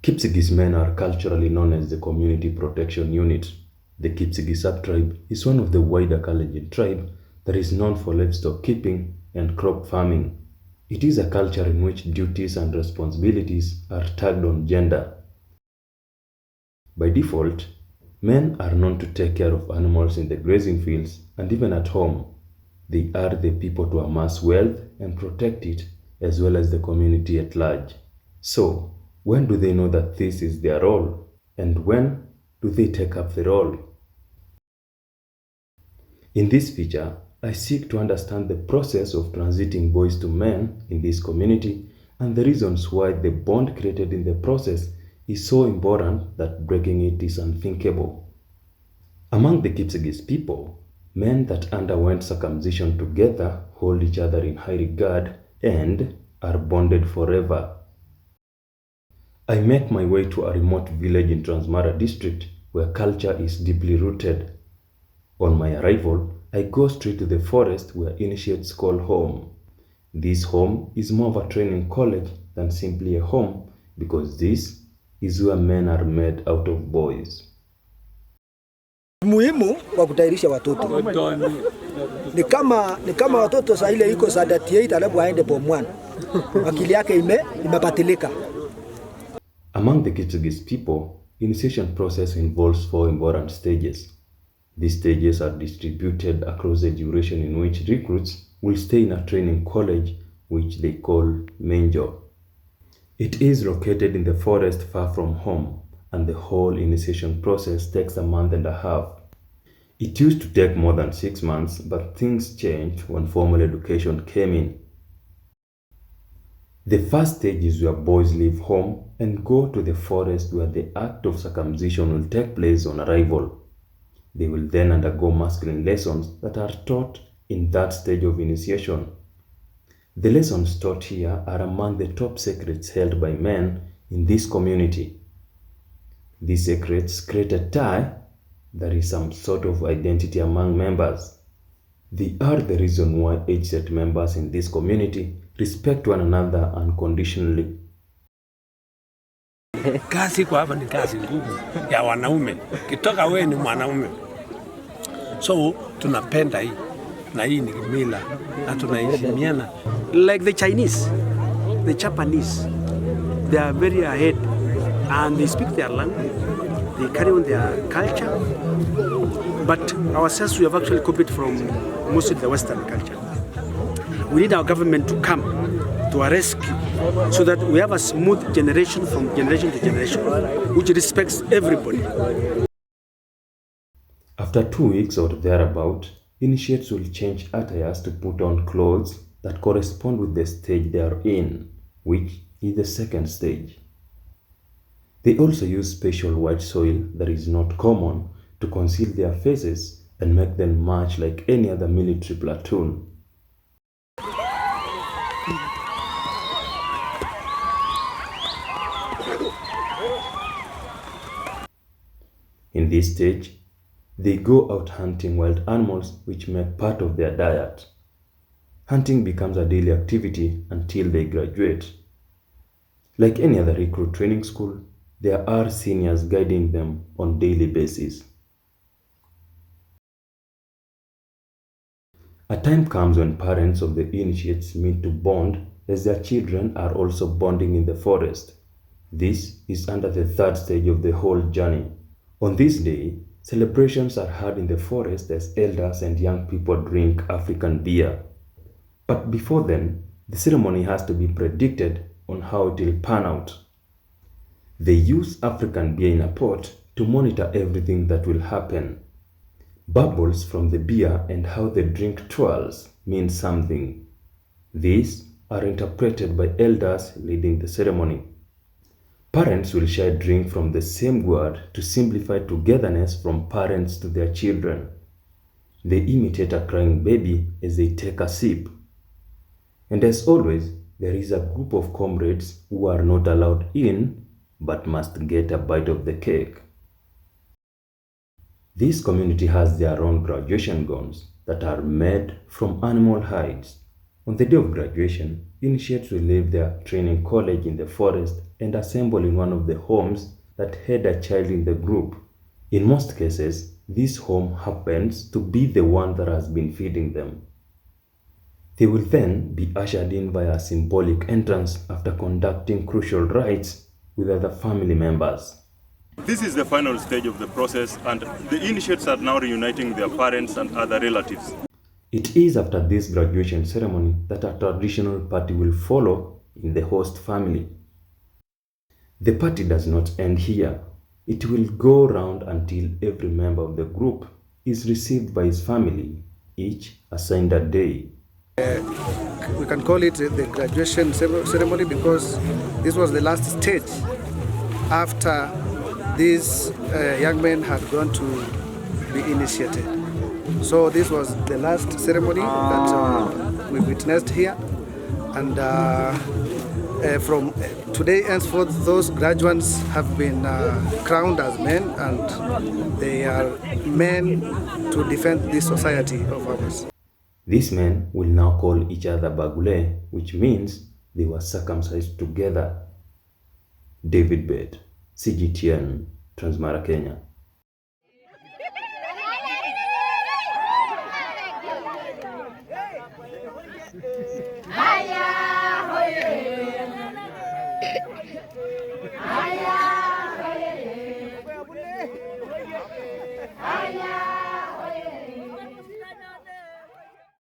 Kipsigis men are culturally known as the Community Protection Unit. The Kipsigis subtribe is one of the wider Kalenjin tribe that is known for livestock keeping and crop farming. It is a culture in which duties and responsibilities are tagged on gender. By default, men are known to take care of animals in the grazing fields and even at home. They are the people to amass wealth and protect it, as well as the community at large. So, when do they know that this is their role? And when do they take up the role? In this feature, I seek to understand the process of transiting boys to men in this community and the reasons why the bond created in the process is so important that breaking it is unthinkable. Among the Kipsigis people, men that underwent circumcision together hold each other in high regard and are bonded forever. I make my way to a remote village in Transmara district where culture is deeply rooted. On my arrival, I go straight to the forest where initiates call home. This home is more of a training college than simply a home because this is where men are made out of boys. Muhimu kwa kutairisha watoto ni kama watoto saa ile iko saa 38 alafu aende form 1 akili yake imepatilika. Among the Kipsigis people, initiation process involves 4 important stages. These stages are distributed across the duration in which recruits will stay in a training college which they call Menjo. It is located in the forest far from home, and the whole initiation process takes a month and a half. It used to take more than 6 months, but things changed when formal education came in. The first stage is where boys leave home and go to the forest where the act of circumcision will take place on arrival. They will then undergo masculine lessons that are taught in that stage of initiation. The lessons taught here are among the top secrets held by men in this community. These secrets create a tie. There is some sort of identity among members. They are the reason why age-set members in this community respect one another unconditionally. Kazi kwa hapa ni kazi ngumu ya wanaume. Kitoka wewe ni mwanaume. So tunapenda hii na hii ni mila na tunaheshimiana. Like the Chinese, the Japanese, they are very ahead and they speak their language. They carry on their culture. But ourselves, we have actually copied from mostly the Western culture. We need our government to come to our rescue so that we have a smooth generation from generation to generation, which respects everybody. After 2 weeks or thereabout, initiates will change attires to put on clothes that correspond with the stage they are in, which is the second stage. They also use special white soil that is not common to conceal their faces and make them march like any other military platoon. In this stage, they go out hunting wild animals which make part of their diet. Hunting becomes a daily activity until they graduate. Like any other recruit training school, there are seniors guiding them on daily basis. A time comes when parents of the initiates meet to bond as their children are also bonding in the forest. This is under the third stage of the whole journey. On this day, celebrations are held in the forest as elders and young people drink African beer. But before then, the ceremony has to be predicted on how it will pan out. They use African beer in a pot to monitor everything that will happen. Bubbles from the beer and how the drink twirls mean something. These are interpreted by elders leading the ceremony. Parents will share drink from the same gourd to simplify togetherness from parents to their children. They imitate a crying baby as they take a sip. And as always, there is a group of comrades who are not allowed in but must get a bite of the cake. This community has their own graduation gowns that are made from animal hides. On the day of graduation, initiates will leave their training college in the forest and assemble in one of the homes that had a child in the group. In most cases, this home happens to be the one that has been feeding them. They will then be ushered in by a symbolic entrance after conducting crucial rites with other family members. This is the final stage of the process, and the initiates are now reuniting their parents and other relatives. It is after this graduation ceremony that a traditional party will follow in the host family. The party does not end here. It will go round until every member of the group is received by his family, each assigned a day. We can call it the graduation ceremony because this was the last stage after these young men had gone to be initiated. So this was the last ceremony that we witnessed here, and from today henceforth those graduates have been crowned as men, and they are men to defend this society of ours. These men will now call each other Bagule, which means they were circumcised together. David Bett, CGTN, Transmara, Kenya. Haya,